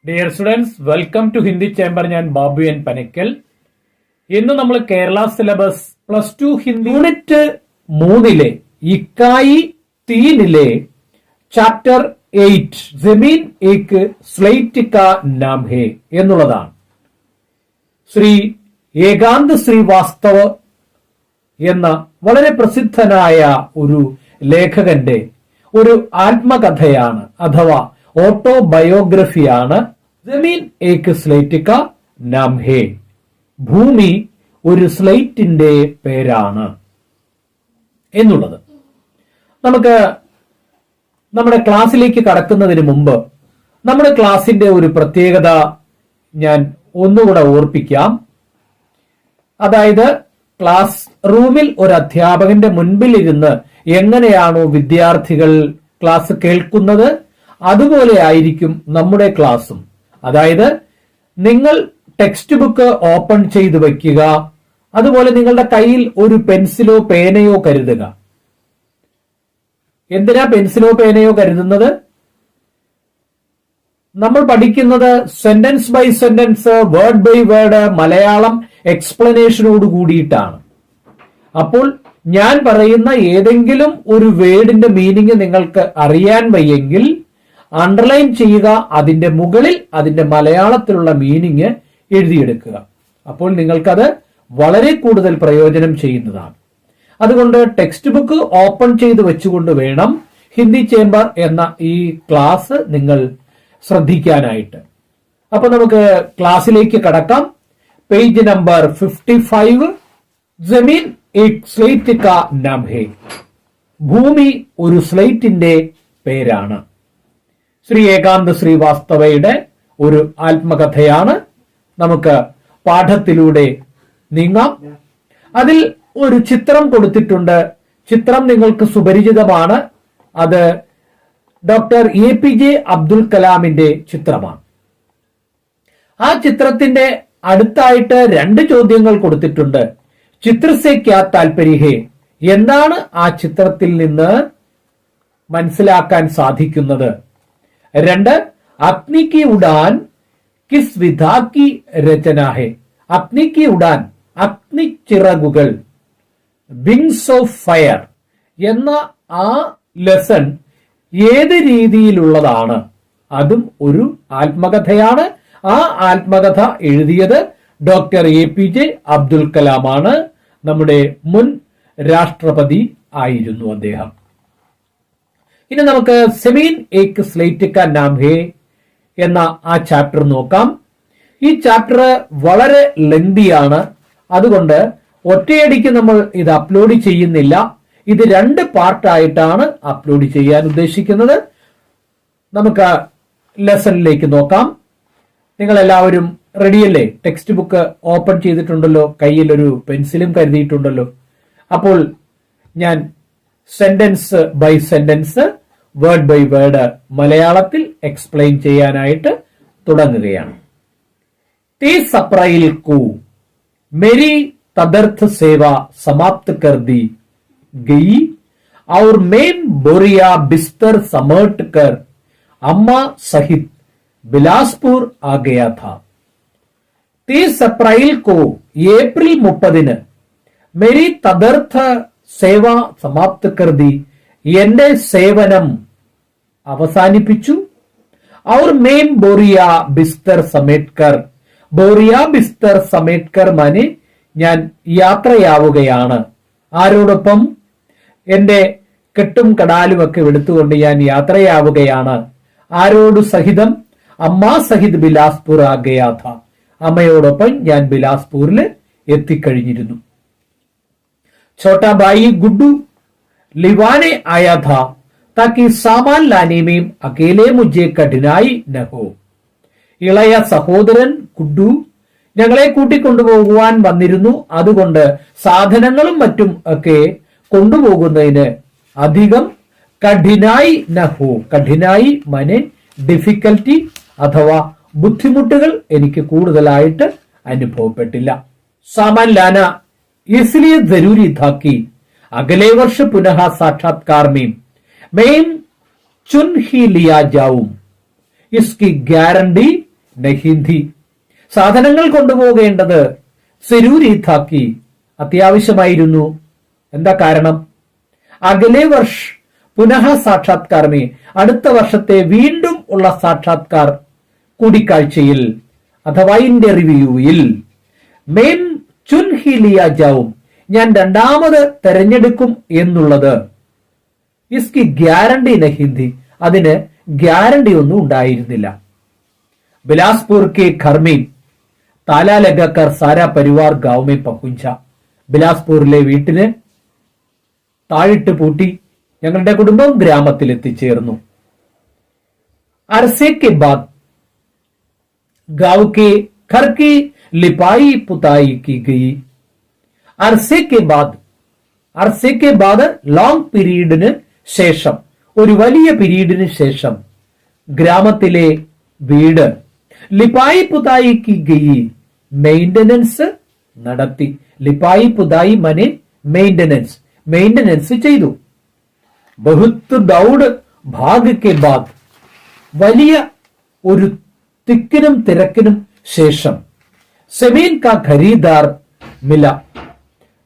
Dear students, welcome to Hindi chamber. ഞാൻ Babu N Panakkal. ഇന്ന് നമ്മൾ കേരള സിലബസ് +2 ഹിന്ദി യൂണിറ്റ് 3 ഇക്കായി 3 ചാപ്റ്റർ 8 ജമീൻ ഏക് സ്ലേറ്റ് കാ നാം ഹേ എന്നുള്ളതാണ്. ശ്രീ ഏകാന്ത് ശ്രീവാസ്തവ് എന്ന വളരെ പ്രസിദ്ധനായ ഒരു ലേഖകന്റെ ഒരു ആത്മകഥയാണ് അഥവാ ഓട്ടോബയോഗ്രഫിയാണ് ജമീൻ ഏക് സ്ലേറ്റ് കാ നാം ഹേ. ഭൂമി ഒരു സ്ലേറ്റിന്റെ പേരാണ് എന്നുള്ളത്. നമുക്ക് നമ്മുടെ ക്ലാസ്സിലേക്ക് കടക്കുന്നതിന് മുമ്പ് നമ്മുടെ ക്ലാസിന്റെ ഒരു പ്രത്യേകത ഞാൻ ഒന്നുകൂടെ ഓർപ്പിക്കാം. അതായത് ക്ലാസ് റൂമിൽ ഒരു അധ്യാപകന്റെ മുൻപിൽ ഇരുന്ന് എങ്ങനെയാണോ വിദ്യാർത്ഥികൾ ക്ലാസ് കേൾക്കുന്നത് അതുപോലെ ആയിരിക്കും നമ്മുടെ ക്ലാസ്സും. അതായത് നിങ്ങൾ ടെക്സ്റ്റ് ബുക്ക് ഓപ്പൺ ചെയ്ത് വയ്ക്കുക, അതുപോലെ നിങ്ങളുടെ കയ്യിൽ ഒരു പെൻസിലോ പേനയോ കരുതുക. എന്തിനാ പെൻസിലോ പേനയോ കരുതുന്നത്? നമ്മൾ പഠിക്കുന്നത് sentence by sentence, word by word, Malayalam എക്സ്പ്ലനേഷനോട് കൂടിയിട്ടാണ്. അപ്പോൾ ഞാൻ പറയുന്ന ഏതെങ്കിലും ഒരു വേർഡിന്റെ മീനിങ് നിങ്ങൾക്ക് അറിയാൻ വയ്യെങ്കിൽ അണ്ടർലൈൻ ചെയ്യുക, അതിന്റെ മുകളിൽ അതിന്റെ മലയാളത്തിലുള്ള മീനിങ് എഴുതിയെടുക്കുക. അപ്പോൾ നിങ്ങൾക്കത് വളരെ കൂടുതൽ പ്രയോജനം ചെയ്യുന്നതാണ്. അതുകൊണ്ട് ടെക്സ്റ്റ് ബുക്ക് ഓപ്പൺ ചെയ്ത് വെച്ചുകൊണ്ട് വേണം ഹിന്ദി ചേംബർ എന്ന ഈ ക്ലാസ് നിങ്ങൾ ശ്രദ്ധിക്കാനായിട്ട്. അപ്പൊ നമുക്ക് ക്ലാസ്സിലേക്ക് കടക്കാം. പേജ് നമ്പർ 55, ജമീൻ ഏക് സ്ലേറ്റ് കാ നാം ഹേ. ഭൂമി ഒരു സ്ലേറ്റിന്റെ പേരാണ്. ശ്രീ ഏകാന്ത് ശ്രീവാസ്തവയുടെ ഒരു ആത്മകഥയാണ്. നമുക്ക് പാഠത്തിലൂടെ നീങ്ങാം. അതിൽ ഒരു ചിത്രം കൊടുത്തിട്ടുണ്ട്. ചിത്രം നിങ്ങൾക്ക് സുപരിചിതമാണ്. അത് ഡോക്ടർ APJ അബ്ദുൽ കലാമിന്റെ ചിത്രമാണ്. ആ ചിത്രത്തിന്റെ അടുത്തായിട്ട് 2 ചോദ്യങ്ങൾ കൊടുത്തിട്ടുണ്ട്. ചിത്രസേ ക്യാ താൽപര്യ ഹേ, എന്താണ് ആ ചിത്രത്തിൽ നിന്ന് മനസ്സിലാക്കാൻ സാധിക്കുന്നത്? 2, അഗ്നി കി ഉഡാൻ കിസ് വിധാ കി രചന ഹേ. അഗ്നി കി ഉഡാൻ, അഗ്നി ചിറകുകൾ, വിങ്സ് ഓഫ് ഫയർ എന്ന ആ ലെസൺ ഏത് രീതിയിലുള്ളതാണ്? അതും ഒരു ആത്മകഥയാണ്. ആ ആത്മകഥ എഴുതിയത് ഡോക്ടർ APJ അബ്ദുൽ കലാമാണ്. നമ്മുടെ മുൻ രാഷ്ട്രപതി ആയിരുന്നു അദ്ദേഹം. ഇനി നമുക്ക് ജമീൻ ഏക് സ്ലേറ്റ് കാ നാം ഹേ എന്ന ആ ചാപ്റ്റർ നോക്കാം. ഈ ചാപ്റ്റർ വളരെ ലെങ്തിയാണ്. അതുകൊണ്ട് ഒറ്റയടിക്ക് നമ്മൾ ഇത് അപ്ലോഡ് ചെയ്യുന്നില്ല. ഇത് 2 പാർട്ടായിട്ടാണ് അപ്ലോഡ് ചെയ്യാൻ ഉദ്ദേശിക്കുന്നത്. നമുക്ക് ലെസണിലേക്ക് നോക്കാം. നിങ്ങൾ എല്ലാവരും റെഡിയല്ലേ? ടെക്സ്റ്റ് ബുക്ക് ഓപ്പൺ ചെയ്തിട്ടുണ്ടല്ലോ, കയ്യിൽ ഒരു പെൻസിലും കരുതിയിട്ടുണ്ടല്ലോ. അപ്പോൾ ഞാൻ sentence by sentence, word by word മലയാളത്തിൽ എക്സ്പ്ലെയിൻ ചെയ്യാനായിട്ട് തുടങ്ങുകയാണ്. 30 अप्रैल को मेरी तदर्थ सेवा समाप्त कर दी गई और मैं बोरिया बिस्तर समेट कर अम्मा सहित बिलासपुर आ गया था. 30 अप्रैल को ഏപ്രിൽ 30 मेरी तदर्थ सेवा समाप्त कर दी, എന്റെ സേവനം അവസാനിപ്പിച്ചു. और मैं बोरिया बिस्तर समेट कर, ബോറിയ ബിസ്തർ സമേറ്റ്കർ മാനെ ഞാൻ യാത്രയാവുകയാണ്. ആരോടൊപ്പം? എന്റെ കെട്ടും കടാലും ഒക്കെ എടുത്തുകൊണ്ട് ഞാൻ യാത്രയാവുകയാണ്. ആരോട് സഹിതം? അമ്മാ സഹിത് ബിലാസ്പൂർ ആ ഗയാ ഥാ, അമ്മയോടൊപ്പം ഞാൻ ബിലാസ്പൂരിൽ എത്തിക്കഴിഞ്ഞിരുന്നു. छोटा भाई गुड्डू लिवाने आया था ताकि सामान लाने में अकेले मुझे कठिनाई न हो. ഇളയ സഹോദരൻ ഗുഡ്ഡു ഞങ്ങളെ കൂട്ടിക്കൊണ്ടുപോകുവാൻ വന്നിരുന്നു. അതുകൊണ്ട് സാധനങ്ങളും മറ്റും ഒക്കെ കൊണ്ടുപോകുന്നതിന് അധികം കഠിനായി നഹോ, കഠിനായി മനെ ഡിഫിക്കൽറ്റി അഥവാ ബുദ്ധിമുട്ടുകൾ എനിക്ക് കൂടുതലായിട്ട് അനുഭവപ്പെട്ടില്ല. സാമാൻ ലാന इसलिए जरूरी था कि अगले वर्ष पुनः साक्षात्कार में मैं चुन ही लिया जाऊं. इसकी गारंटी നഹീന്ധി. സാധനങ്ങൾ കൊണ്ടുപോകേണ്ടത് സെരൂരി താക്കി അത്യാവശ്യമായിരുന്നു. എന്താ കാരണം? അഗലേ വർഷ പുനഃ സാക്ഷാത്കാർ മേ, അടുത്ത വർഷത്തെ വീണ്ടും ഉള്ള സാക്ഷാത്കാർ കൂടിക്കാഴ്ചയിൽ അഥവാ ഇന്റർവ്യൂവിൽ മേം ചുൻ ഹി ലിയ ജാവും, ഞാൻ രണ്ടാമത് തെരഞ്ഞെടുക്കും എന്നുള്ളത് ഇസ്കി ഗ്യാരണ്ടി നഹീന്ധി, അതിന് ഗ്യാരണ്ടി ഒന്നും ഉണ്ടായിരുന്നില്ല. ബിലാസ്പൂർ കെ ഘർമേ താലാ ലഗാക്കർ സാരാ പരിവാർ ഗാവ് മേ പഹുഞ്ച, ബിലാസ്പൂരിലെ വീട്ടിന് താഴിട്ട് പൂട്ടി ഞങ്ങളുടെ കുടുംബം ഗ്രാമത്തിൽ എത്തിച്ചേർന്നു. അർസെ കെ ബാദ് ഗാവ് കെ ഘർ കി ലിപായി പുതായി की गई. അർസെ കെ ബാദ് ലോങ് പീരീഡിന് ശേഷം, ഒരു വലിയ പീരീഡിന് ശേഷം ഗ്രാമത്തിലെ വീട് ലിപായി പുതായി की गई, മെയിന്റനൻസ് നടത്തി. ലിപായി പുതായി മനെ മെയിന്റനൻസ് ചെയ്തു. ബഹുത്ത് ദൗഡ് ഭാഗ് കെ ബാദ്, വലിയ ഒരു തിക്കിനും തിരക്കിനും ശേഷം സെമീൻ കാ ഖരീദാർ മില,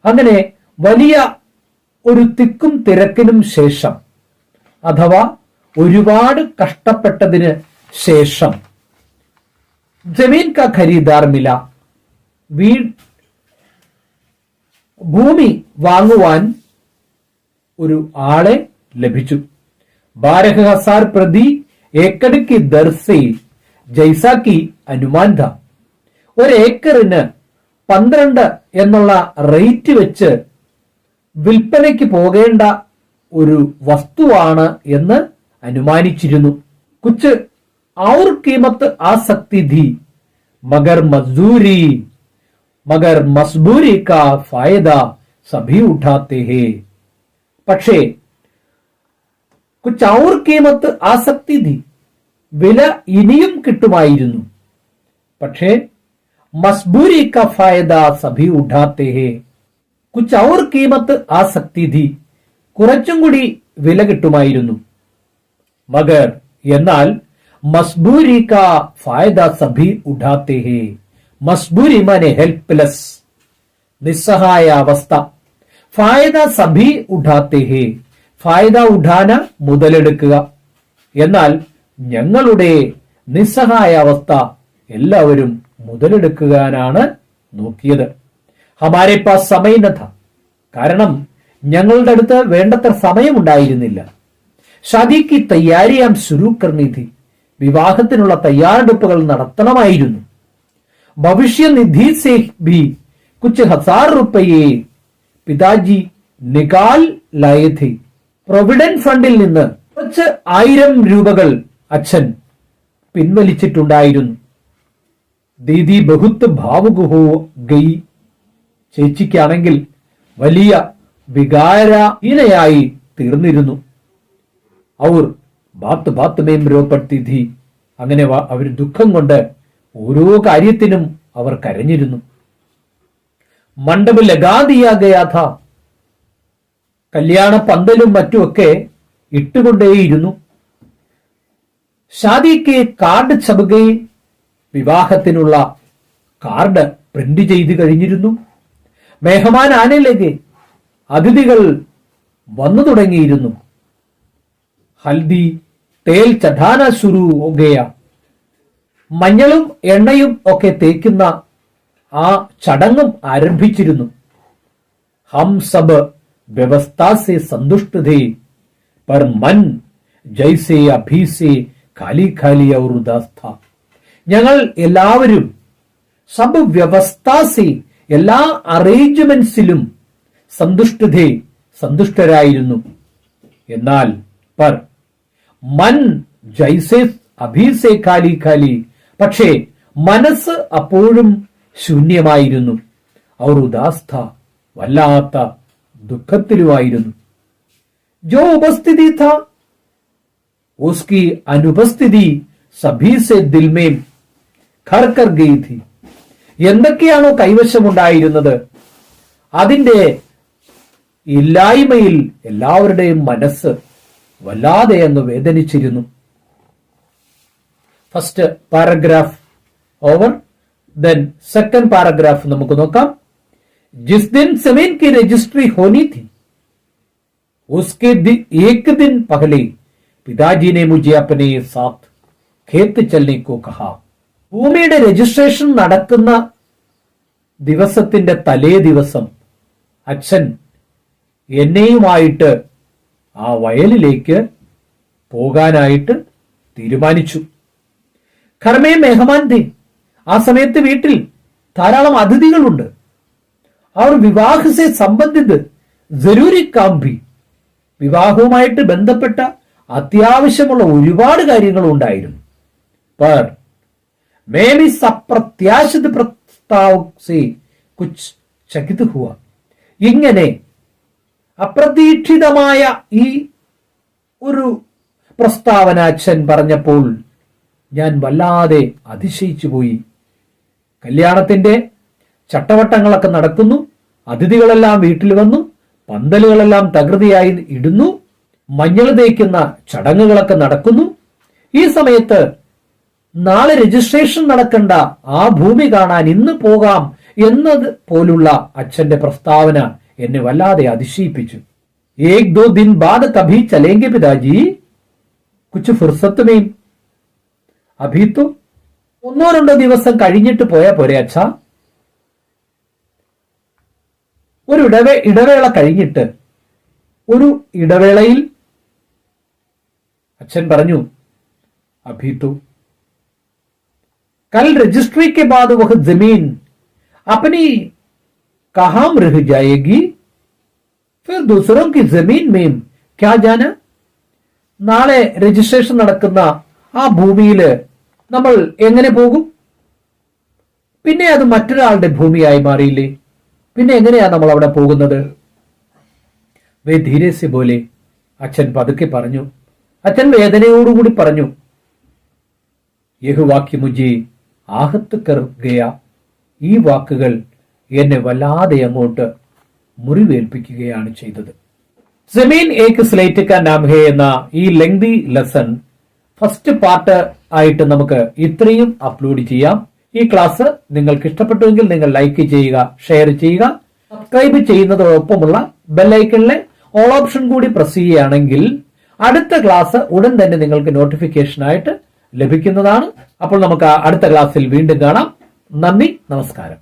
അങ്ങനെ വലിയ ഒരു തിക്കും തിരക്കിനും ശേഷം അഥവാ ഒരുപാട് കഷ്ടപ്പെട്ടതിന് ശേഷം ജമീൻ കാ ഖരീദാർ മില, ഭൂമി വാങ്ങുവാൻ ഒരു ആളെ ലഭിച്ചു. 12,000 പ്രതി ഏക്കർ की दर से जैसा की അനുമാൻ था, ഒരു ഏക്കറിന് 12 എന്നുള്ള റേറ്റ് വെച്ച് വിൽപ്പനയ്ക്ക് പോകേണ്ട ഒരു വസ്തുവാണ് എന്ന് അനുമാനിച്ചിരുന്നു. കുച്ച് ഔർ കീമത്ത് ആ സക്തി ധി, മഗർ മസ്ബൂരി കാ ഫായദ സഭി ഉഠാത്തെ ഹേ. പക്ഷേ കുച്ച് ഔർ കീമത്ത് ആസക്തി ധി, വില ഇനിയും കിട്ടുമായിരുന്നു. പക്ഷേ മസ്ബൂരി കാ ഫായദ സഭി ഉഠാത്തെ ഹേ, കുച്ച് ഔർ കീമത്ത് ആസക്തി ധി, കുറച്ചും കൂടി വില കിട്ടുമായിരുന്നു. മഗർ എന്നാൽ മസ്ബൂരി കാ ഫായദ സഭി ഉഠാത്തെ ഹേ, മസ്ബൂരി മാനെ ഹെൽപ്ലെസ്, നിസ്സഹായ അവസ്ഥ. ഫായദ സഭി ഉഠാത്തെ ഹേ, ഫായദ ഉഠാന മുതലെടുക്കുക. എന്നാൽ ഞങ്ങളുടെ നിസ്സഹായ അവസ്ഥ എല്ലാവരും മുതലെടുക്കാനാണ് നോക്കിയത്. ഹമാരെ പാസ് സമയനഥ, കാരണം ഞങ്ങളുടെ അടുത്ത് വേണ്ടത്ര സമയമുണ്ടായിരുന്നില്ല. ഷാദിക്ക് തയ്യാറിയാം ശുരു കർണിധി, വിവാഹത്തിനുള്ള തയ്യാറെടുപ്പുകൾ നടത്തണമായിരുന്നു. ഭവിഷ്യനിധി സേ ഭി കുച്ച് 1000 റുപ്പയെ പിതാജി നികാൽ ലായേ ഥേ, പ്രൊവിഡന്റ് ഫണ്ടിൽ നിന്ന് കുറച്ച് 1000 രൂപകൾ അച്ഛൻ പിൻവലിച്ചിട്ടുണ്ടായിരുന്നു. ദീദി ബഹുത്ത് ഭാവുക് ഹോ ഗയി, ചേച്ചിക്കാണെങ്കിൽ വലിയ വികാരഹീനയായി തീർന്നിരുന്നു. ഔർ ബാത്ത് ബാത്ത് മേം രോപട്ടി ധി, അങ്ങനെ അവർ ദുഃഖം കൊണ്ട് ഓരോ കാര്യത്തിനും അവർ കരഞ്ഞിരുന്നു. മണ്ഡപ് ലഗാ ദിയാ ഗയാ ഥാ, കല്യാണ പന്തലും മറ്റുമൊക്കെ ഇട്ടുകൊണ്ടേയിരുന്നു. ഷാദിക്ക് കാർഡ് ഛപ്, വിവാഹത്തിനുള്ള കാർഡ് പ്രിന്റ് ചെയ്ത് കഴിഞ്ഞിരുന്നു. മെഹമാൻ ആനയിലേക്ക് അതിഥികൾ വന്നു തുടങ്ങിയിരുന്നു. ഹൽദി തേൽ ചഠാന ശുരു ഹോ ഗയാ, മഞ്ഞളും എണ്ണയും ഒക്കെ തേക്കുന്ന ആ ചടങ്ങും ആരംഭിച്ചിരുന്നു. ഹം സബ് വ്യവസ്ഥാ സേ സന്തുഷ്ട ഥേ, പർ മൻ ജൈസേ അഭി say Khali Khali our Udhas Tha, ഞങ്ങൾ എല്ലാവരും സബ് വ്യവസ്ഥാ സേ, എല്ലാ അറേഞ്ച്മെന്റ്സിലും സന്തുഷ്ടതേ, സന്തുഷ്ടരായിരുന്നു. എന്നാൽ പർ മൻ ജൈസേ അഭി സേ ഖാലി ഖാലി, പക്ഷേ മനസ്സ് അപ്പോഴും ശൂന്യമായിരുന്നു. ഔർ ഉദാസ് ഥാ, വല്ലാത്ത ദുഃഖത്തിലുമായിരുന്നു. ജോ ഉപസ്ഥിതി ഥാ ഉസ്കി അനുപസ്ഥിതി സഭി സേ ദിൽ മേം ഘർ കർ ഗയി ഥി, എന്തൊക്കെയാണോ കൈവശമുണ്ടായിരുന്നത് അതിന്റെ ഇല്ലായ്മയിൽ എല്ലാവരുടെയും മനസ്സ് വല്ലാതെ അങ്ങ് വേദനിച്ചിരുന്നു. First paragraph over. Then second paragraph നമുക്ക് നോക്കാം. जिस दिन जमीन की रजिस्ट्री होनी थी उसके एक दिन पहले पिताजी ने मुझे अपने साथ खेत चलने को कहा. ഭൂമിയുടെ രജിസ്ട്രേഷൻ നടക്കുന്ന ദിവസത്തിന്റെ തലേ ദിവസം അച്ഛൻ എന്നെയുമായിട്ട് ആ വയലിലേക്ക് പോകാനായിട്ട് തീരുമാനിച്ചു. ഘർമേ മെഹമാൻ थे. ആ സമയത്ത് വീട്ടിൽ ധാരാളം അതിഥികളുണ്ട്. और विवाह से संबंधित जरूरी काम भी, വിവാഹവുമായിട്ട് ബന്ധപ്പെട്ട അത്യാവശ്യമുള്ള ഒരുപാട് കാര്യങ്ങൾ ഉണ്ടായിരുന്നു. पर मैं इस अप्रत्याशित प्रस्ताव से कुछ चकित हुआ. ഇങ്ങനെ അപ്രതീക്ഷിതമായ ഈ ഒരു പ്രസ്താവന അച്ഛൻ പറഞ്ഞപ്പോൾ ഞാൻ വല്ലാതെ അതിശയിച്ചു പോയി. കല്യാണത്തിന്റെ ചട്ടവട്ടങ്ങളൊക്കെ നടക്കുന്നു, അതിഥികളെല്ലാം വീട്ടിൽ വന്നു, പന്തലുകളെല്ലാം തകൃതിയായി ഇടുന്നു, മഞ്ഞൾ തേക്കുന്ന ചടങ്ങുകളൊക്കെ നടക്കുന്നു. ഈ സമയത്ത് നാളെ രജിസ്ട്രേഷൻ നടക്കേണ്ട ആ ഭൂമി കാണാൻ ഇന്ന് പോകാം എന്നത് പോലുള്ള അച്ഛന്റെ പ്രസ്താവന എന്നെ വല്ലാതെ അതിശയിപ്പിച്ചു. एक दो दिन बाद कभी चलेंगे पिताजी, कुछ फुर्सत में. अभी तो ഒന്നോ രണ്ടോ ദിവസം കഴിഞ്ഞിട്ട് പോയാ പോരെ അച്ഛാ. ഒരു ഇടവേള കഴിഞ്ഞിട്ട് ഒരു ഇടവേളയിൽ അച്ഛൻ പറഞ്ഞു, अभी तो कल रजिस्ट्री के बाद वह जमीन अपनी कहां रह जाएगी, फिर दूसरों की जमीन में क्या जाना. നാളെ രജിസ്ട്രേഷൻ നടക്കുന്ന ആ ഭൂമിയിൽ നമ്മൾ എങ്ങനെ പോകും? പിന്നെ അത് മറ്റൊരാളുടെ ഭൂമിയായി മാറിയില്ലേ? പിന്നെ എങ്ങനെയാ നമ്മൾ അവിടെ പോകുന്നത്? വേ ധീരെ സെ ബോലെ. അച്ഛൻ പതുക്കെ പറഞ്ഞു. അച്ഛൻ വേദനയോടുകൂടി പറഞ്ഞു, യഹ് വാക്യ മുജെ ആഹത്ത് കർ ഗയാ. ഈ വാക്കുകൾ എന്നെ വല്ലാതെ അങ്ങോട്ട് മുറിവേൽപ്പിക്കുകയാണ് ചെയ്തത്. ജമീൻ ഏക് സ്ലേറ്റ് കാ നാം ഹേ എന്ന ഈ ലെങ്തി ലെസൺ ഫസ്റ്റ് പാർട്ട് ആയിട്ട് നമുക്ക് ഇത്രയും അപ്ലോഡ് ചെയ്യാം. ഈ ക്ലാസ് നിങ്ങൾക്ക് ഇഷ്ടപ്പെട്ടുവെങ്കിൽ നിങ്ങൾ ലൈക്ക് ചെയ്യുക, ഷെയർ ചെയ്യുക, സബ്സ്ക്രൈബ് ചെയ്യുന്നതോടൊപ്പമുള്ള ബെല്ലൈക്കണിലെ ഓൾ ഓപ്ഷൻ കൂടി പ്രസ് ചെയ്യുകയാണെങ്കിൽ അടുത്ത ക്ലാസ് ഉടൻ തന്നെ നിങ്ങൾക്ക് നോട്ടിഫിക്കേഷൻ ആയിട്ട് ലഭിക്കുന്നതാണ്. അപ്പോൾ നമുക്ക് അടുത്ത ക്ലാസ്സിൽ വീണ്ടും കാണാം. നന്ദി, നമസ്കാരം.